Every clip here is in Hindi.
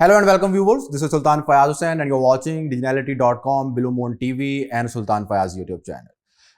Hello and welcome viewers. This is Sultan Fayaz Hussain and you're watching dignality.com, Blue Moon TV and Sultan Fayaz YouTube channel.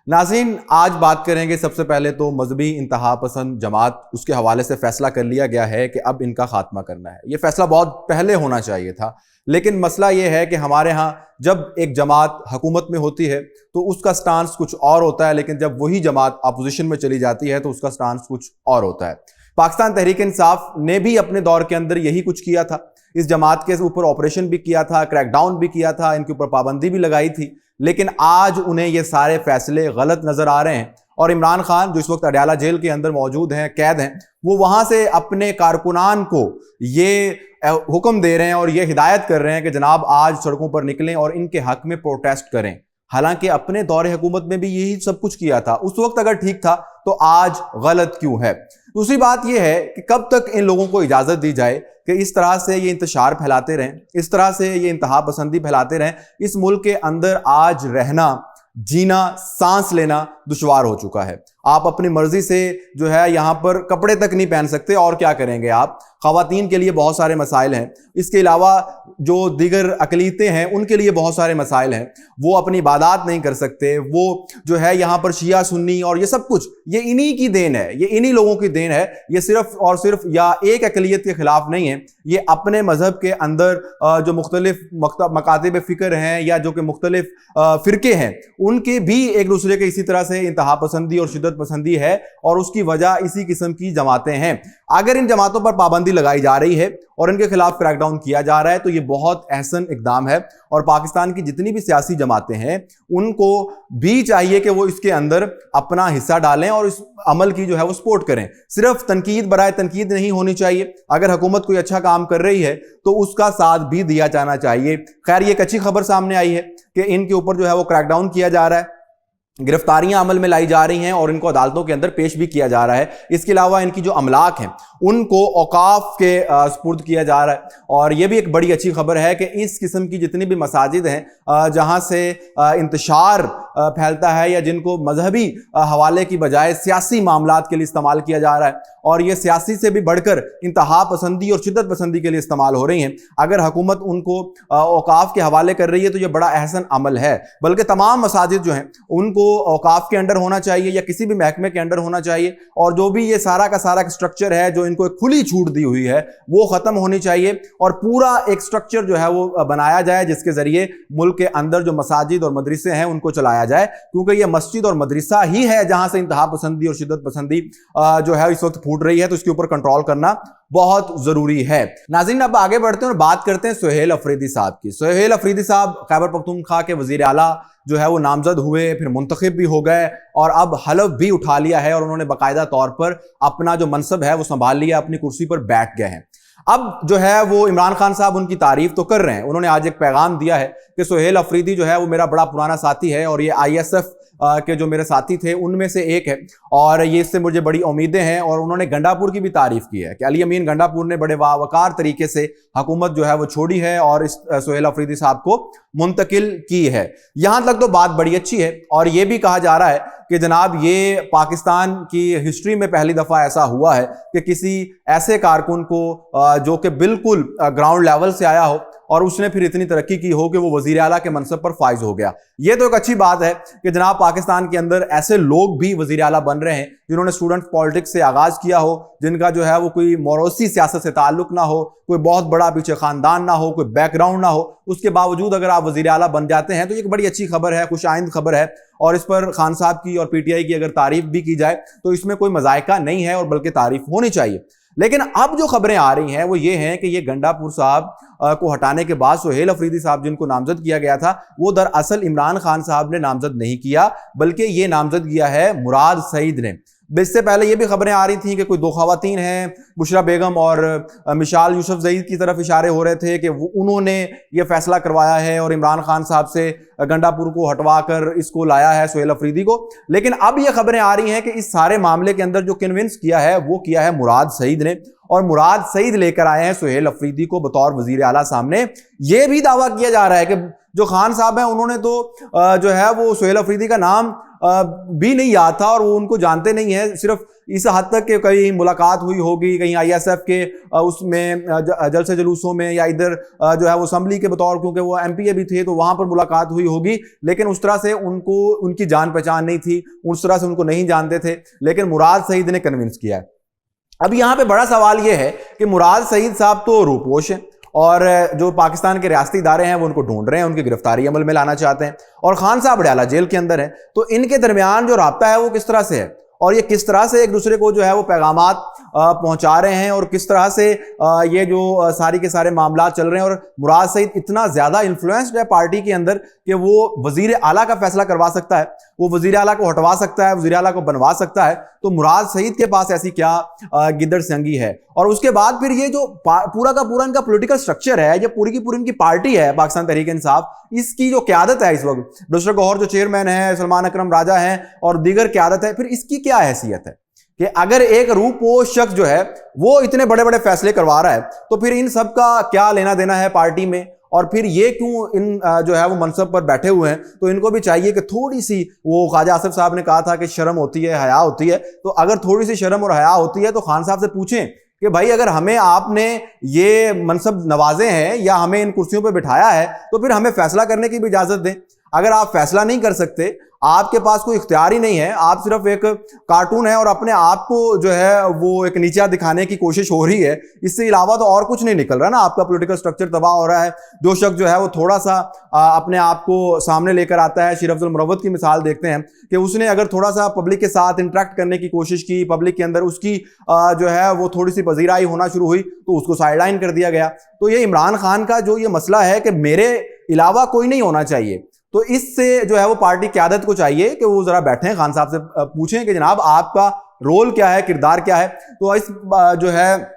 नाज़रीन, आज बात करेंगे सबसे पहले तो मजहबी इंतहा पसंद जमात, उसके हवाले से फैसला कर लिया गया है कि अब इनका खात्मा करना है। ये फैसला बहुत पहले होना चाहिए था, लेकिन मसला ये है कि हमारे यहाँ जब एक जमात हुकूमत में होती है तो उसका स्टांस कुछ और होता है, लेकिन जब वही जमात अपोजिशन में चली जाती है तो उसका स्टांस कुछ और होता है। पाकिस्तान तहरीक इंसाफ ने भी अपने दौर के अंदर यही कुछ किया था। इस जमात के ऊपर ऑपरेशन भी किया था, क्रैकडाउन भी किया था, इनके ऊपर पाबंदी भी लगाई थी, लेकिन आज उन्हें ये सारे फैसले गलत नजर आ रहे हैं। और इमरान खान जो इस वक्त अडयाला जेल के अंदर मौजूद हैं, कैद हैं, वो वहां से अपने कारकुनान को ये हुक्म दे रहे हैं और ये हिदायत कर रहे हैं कि जनाब आज सड़कों पर निकलें और इनके हक में प्रोटेस्ट करें। हालांकि अपने दौरे हुकूमत में भी यही सब कुछ किया था। उस वक्त अगर ठीक था तो आज गलत क्यों है? दूसरी बात यह है कि कब तक इन लोगों को इजाजत दी जाए कि इस तरह से ये इंतशार फैलाते रहें, इस तरह से ये इंतहा पसंदी फैलाते रहें। इस मुल्क के अंदर आज रहना, जीना, सांस लेना दुश्वार हो चुका है। आप अपनी मर्जी से जो है यहाँ पर कपड़े तक नहीं पहन सकते, और क्या करेंगे आप। ख़वातीन के लिए बहुत सारे मसाइल हैं, इसके अलावा जो दीगर अक़लीतें हैं उनके लिए बहुत सारे मसाइल हैं। वो अपनी इबादत नहीं कर सकते। वो जो है यहाँ पर शिया सुन्नी और ये सब कुछ ये इन्हीं की देन है, ये इन्हीं लोगों की देन है। ये सिर्फ और सिर्फ या एक अक़लियत के खिलाफ नहीं है, ये अपने मजहब के अंदर जो मुख्तलिफ मकातिब फ़िक्र हैं या जो कि मुख्तलिफ फ़िरके हैं, उनके भी एक दूसरे के इसी तरह से इंतहा पसंदी और शिद्दत पसंदी है, और उसकी वजह इसी किस्म की जमातें हैं। अगर इन जमातों पर पाबंदी लगाई जा रही है और इनके खिलाफ क्रैकडाउन किया जा रहा है तो ये बहुत अहसन इकदाम है, और पाकिस्तान की जितनी भी सियासी जमातें हैं उनको भी चाहिए कि वो इसके अंदर अपना हिस्सा डालें और इस अमल की जो है वो सपोर्ट करें। सिर्फ तनकीद बराए तनकीद नहीं होनी चाहिए। अगर हुकूमत कोई अच्छा काम कर रही है तो उसका साथ भी दिया जाना चाहिए। खैर, ये एक अच्छी खबर सामने आई है कि इनके ऊपर जो है वो क्रैकडाउन किया जा रहा है, गिरफ्तारियां अमल में लाई जा रही हैं और इनको अदालतों के अंदर पेश भी किया जा रहा है। इसके अलावा इनकी जो अमलाक हैं उनको औकाफ के सुपुर्द किया जा रहा है। और यह भी एक बड़ी अच्छी खबर है कि इस किस्म की जितनी भी मसाजिद हैं जहां से इंतशार फैलता है या जिनको मजहबी हवाले की बजाय सियासी मामलात के लिए इस्तेमाल किया जा रहा है, और ये सियासी से भी बढ़कर इंतहा पसंदी और शिद्दत पसंदी के लिए इस्तेमाल हो रही हैं, अगर हुकूमत उनको औकाफ के हवाले कर रही है तो ये बड़ा अहसन अमल है। बल्कि तमाम मसाजिद जो हैं उनको औकाफ के अंडर होना चाहिए या किसी भी महकमे के अंडर होना चाहिए, और जो भी ये सारा का सारा स्ट्रक्चर है जो इनको एक खुली छूट दी हुई है वो खत्म होनी चाहिए, और पूरा एक स्ट्रक्चर जो है वो बनाया जाए जिसके जरिए मुल्क के अंदर जो मसाजिद और मदरसे हैं उनको चलाया जाए, क्योंकि ये मस्जिद और मदरसा ही है जहां से इंतहा पसंदी और शिद्दत पसंदी जो है इस वक्त फूट रही है। तो इसके ऊपर कंट्रोल करना बहुत जरूरी है। नाज़रीन, अब आगे बढ़ते हैं और बात करते हैं सुहेल अफरीदी साहब की। सुहेल अफरीदी साहब खैबर पख्तूनख्वा के वजीर आला जो है वो नामजद हुए, फिर मुंतखब भी हो गए और अब हलफ भी उठा लिया है, और उन्होंने बाकायदा तौर पर अपना जो मनसब है वो संभाल लिया, अपनी कुर्सी पर बैठ गए हैं। अब जो है वो इमरान खान साहब उनकी तारीफ तो कर रहे हैं। उन्होंने आज एक पैगाम दिया है कि सुहेल अफरीदी जो है वो मेरा बड़ा पुराना साथी है और ये ISF के जो मेरे साथी थे उनमें से एक है, और ये इससे मुझे बड़ी उम्मीदें हैं। और उन्होंने गंडापुर की भी तारीफ की है कि अली अमीन गंडापुर ने बड़े वावकार तरीके से हुकूमत जो है वो छोड़ी है और इस सुहेल अफरीदी साहब को मुंतकिल की है। यहां तक तो बात बड़ी अच्छी है, और ये भी कहा जा रहा है कि जनाब ये पाकिस्तान की हिस्ट्री में पहली दफा ऐसा हुआ है कि किसी ऐसे कारकुन को जो कि बिल्कुल ग्राउंड लेवल से आया हो और उसने फिर इतनी तरक्की की हो कि वो वजीर आला के मनसब पर फाइज हो गया। ये तो एक अच्छी बात है कि जनाब पाकिस्तान के अंदर ऐसे लोग भी वजीर आला बन रहे हैं जिन्होंने स्टूडेंट पॉलिटिक्स से आगाज किया हो, जिनका जो है वो कोई मोरोसी सियासत से ताल्लुक ना हो, कोई बहुत बड़ा पीछे खानदान ना हो, कोई बैकग्राउंड ना हो, उसके बावजूद अगर आप वजीर आला बन जाते हैं तो ये एक बड़ी अच्छी खबर है, खुश आइंद खबर है। और इस पर खान साहब की और PTI की अगर तारीफ भी की जाए तो इसमें कोई मजायका नहीं है, और बल्कि तारीफ होनी चाहिए। लेकिन अब जो खबरें आ रही हैं वो ये हैं कि ये गंडापुर साहब को हटाने के बाद सुहेल अफरीदी साहब जिनको नामजद किया गया था वो दरअसल इमरान खान साहब ने नामजद नहीं किया, बल्कि ये नामजद किया है मुराद सईद ने। इससे पहले ये भी खबरें आ रही थी कि कोई दो खवातीन हैं, बुशरा बेगम और मिशाल यूसुफ ज़ईद की तरफ इशारे हो रहे थे कि उन्होंने ये फैसला करवाया है और इमरान खान साहब से गंडापुर को हटवा कर इसको लाया है सुहेल अफरीदी को। लेकिन अब ये खबरें आ रही हैं कि इस सारे मामले के अंदर जो कन्विंस किया है वो किया है मुराद सईद ने, और मुराद सईद लेकर आए हैं सुहेल अफरीदी को बतौर वजीर आला सामने। यह भी दावा किया जा रहा है कि जो खान साहब हैं उन्होंने तो जो है वो सुहेल अफरीदी का नाम भी नहीं याद था और वो उनको जानते नहीं है। सिर्फ इस हद तक कि कहीं मुलाकात हुई होगी, कहीं आईएसएफ के उसमें जलसे जुलूसों में, या इधर जो है वो असम्बली के बतौर, क्योंकि वो एमपीए भी थे तो वहां पर मुलाकात हुई होगी, लेकिन उस तरह से उनको उनकी जान पहचान नहीं थी, उस तरह से उनको नहीं जानते थे। लेकिन मुराद सईद ने कन्विंस किया है। अब यहां पे बड़ा सवाल यह है कि मुराद सईद साहब तो रूपोश हैं और जो पाकिस्तान के रियासती इदारे हैं वो उनको ढूंढ रहे हैं, उनकी गिरफ्तारी अमल में लाना चाहते हैं, और खान साहब अडयाला जेल के अंदर हैं। तो इनके दरमियान जो राब्ता है वो किस तरह से है और ये किस तरह से एक दूसरे को जो है वो पैगामात पहुंचा रहे हैं, और किस तरह से ये जो सारी के सारे मामला चल रहे हैं। और मुराद सईद इतना ज्यादा इन्फ्लुएंस्ड है पार्टी के अंदर कि वो वजीर आला का फैसला करवा सकता है, वो वजीर आला को हटवा सकता है, वजीर आला को बनवा सकता है। तो मुराद सईद के पास ऐसी क्या गिद्दड़ संगी है। और उसके बाद फिर ये जो पूरा का पूरा इनका पॉलिटिकल स्ट्रक्चर है, ये पूरी की पूरी इनकी पार्टी है पाकिस्तान तहरीक इंसाफ, इसकी जो क्यादत है इस वक्त, डॉक्टर गौहर जो चेयरमैन है, सलमान अकरम राजा हैं और दीगर क्यादत है, फिर इसकी क्या हैसियत है कि अगर एक रूपोश शख्स जो है वो इतने बड़े बड़े फैसले करवा रहा है, तो फिर इन सब का क्या लेना देना है पार्टी में, और फिर ये क्यों इन जो है वो मनसब पर बैठे हुए हैं। तो इनको भी चाहिए कि थोड़ी सी, वो ख्वाजा आसिफ साहब ने कहा था कि शर्म होती है, हया होती है, तो अगर थोड़ी सी शर्म और हया होती है तो खान साहब से पूछें कि भाई अगर हमें आपने ये मनसब नवाजे हैं या हमें इन कुर्सियों पर बिठाया है तो फिर हमें फैसला करने की भी इजाजत दें। अगर आप फैसला नहीं कर सकते, आपके पास कोई इख्तियार ही नहीं है, आप सिर्फ एक कार्टून है और अपने आप को जो है वो एक नीचा दिखाने की कोशिश हो रही है, इससे अलावा तो और कुछ नहीं निकल रहा ना। आपका पॉलिटिकल स्ट्रक्चर तबाह हो रहा है। जो शख्स जो है वो थोड़ा सा अपने आप को सामने लेकर आता है, शेर अफजल मुरव्वत की मिसाल देखते हैं कि उसने अगर थोड़ा सा पब्लिक के साथ इंटरेक्ट करने की कोशिश की, पब्लिक के अंदर उसकी जो है वो थोड़ी सी पजीराई होना शुरू हुई तो उसको साइडलाइन कर दिया गया। तो ये इमरान खान का जो ये मसला है कि मेरे अलावा कोई नहीं होना चाहिए, तो इससे जो है वो पार्टी क़यादत को चाहिए कि वो जरा बैठें, खान साहब से पूछें कि जनाब आपका रोल क्या है, किरदार क्या है। तो इस जो है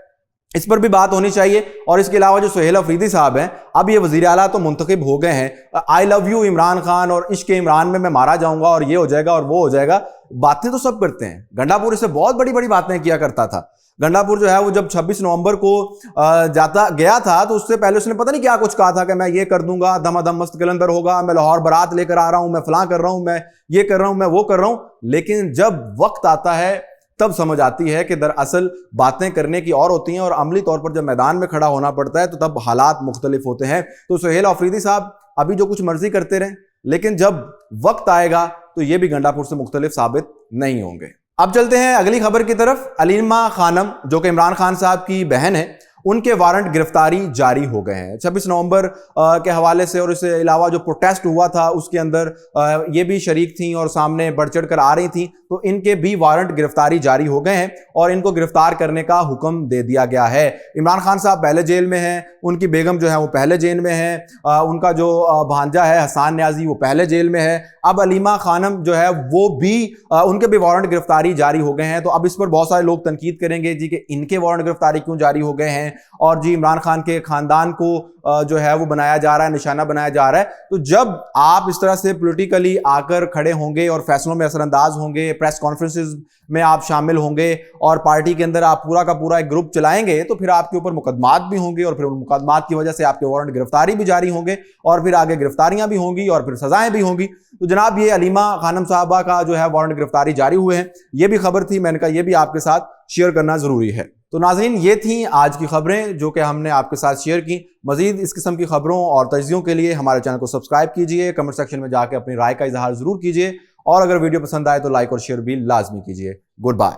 इस पर भी बात होनी चाहिए। और इसके अलावा जो सुहेल अफरीदी साहब हैं, अब ये वज़ीर आला तो मुंतखब हो गए हैं, I love you Imran Khan और इश्क इमरान में मैं मारा जाऊंगा और ये हो जाएगा और वो हो जाएगा, बातें तो सब करते हैं। गंडापुर इससे बहुत बड़ी बड़ी बातें किया करता था। गंडापुर जो है वो जब 26 नवंबर को जाता गया था तो उससे पहले उसने पता नहीं क्या कुछ कहा था कि मैं ये कर दूंगा, दमादम मस्त कलंदर होगा, मैं लाहौर बारात लेकर आ रहा हूं, मैं फलां कर रहा हूं, मैं ये कर रहा हूं, मैं वो कर रहा हूं। लेकिन जब वक्त आता है तब समझ आती है कि दरअसल बातें करने की और होती हैं और अमली तौर पर जब मैदान में खड़ा होना पड़ता है तो तब हालात मुख्तलिफ होते हैं। तो सुहेल अफरीदी साहब अभी जो कुछ मर्जी करते रहें, लेकिन जब वक्त आएगा तो ये भी गंडापुर से मुख्तलिफ साबित नहीं होंगे। अब चलते हैं अगली खबर की तरफ। अलीमा खानम जो कि इमरान खान साहब की बहन है, उनके वारंट गिरफ्तारी जारी हो गए हैं 26 नवंबर के हवाले से। और इसके अलावा जो प्रोटेस्ट हुआ था उसके अंदर ये भी शरीक थी और सामने बढ़ चढ़ कर आ रही थी, तो इनके भी वारंट गिरफ्तारी जारी हो गए हैं और इनको गिरफ्तार करने का हुक्म दे दिया गया है। इमरान खान साहब पहले जेल में हैं, उनकी बेगम जो है वो पहले जेल में है, उनका जो भांजा है हसान न्याजी वो पहले जेल में है। अब अलीमा खानम जो है वो भी उनके भी वारंट गिरफ्तारी जारी हो गए हैं। तो अब इस पर बहुत सारे लोग तनकीद करेंगे जी कि इनके वारंट गिरफ्तारी क्यों जारी हो गए हैं और जी इमरान खान के खानदान को जो है वो बनाया जा रहा है, निशाना बनाया जा रहा है। तो जब आप इस तरह से पॉलिटिकली आकर खड़े होंगे और फैसलों में असरअंदाज होंगे, प्रेस कॉन्फ्रेंसेस में आप शामिल होंगे और पार्टी के अंदर आप पूरा का पूरा एक ग्रुप चलाएंगे, तो फिर आपके ऊपर मुकदमात भी होंगे और फिर उन मुकदमात की वजह से आपके वारंट गिरफ्तारी भी जारी होंगे और फिर आगे गिरफ्तारियां भी होंगी और फिर सजाएं भी होंगी। तो जनाब ये अलीमा खानम साहबा का जो है वारंट गिरफ्तारी जारी हुए हैं, ये भी खबर थी, मैंने कहा ये भी आपके साथ शेयर करना जरूरी है। तो नाज़रीन ये थी आज की खबरें जो कि हमने आपके साथ शेयर की। मजीद इस किस्म की खबरों और तज्ज़ियों के लिए हमारे चैनल को सब्सक्राइब कीजिए, कमेंट सेक्शन में जाकर अपनी राय का इजहार जरूर कीजिए और अगर वीडियो पसंद आए तो लाइक और शेयर भी लाजमी कीजिए। Good bye.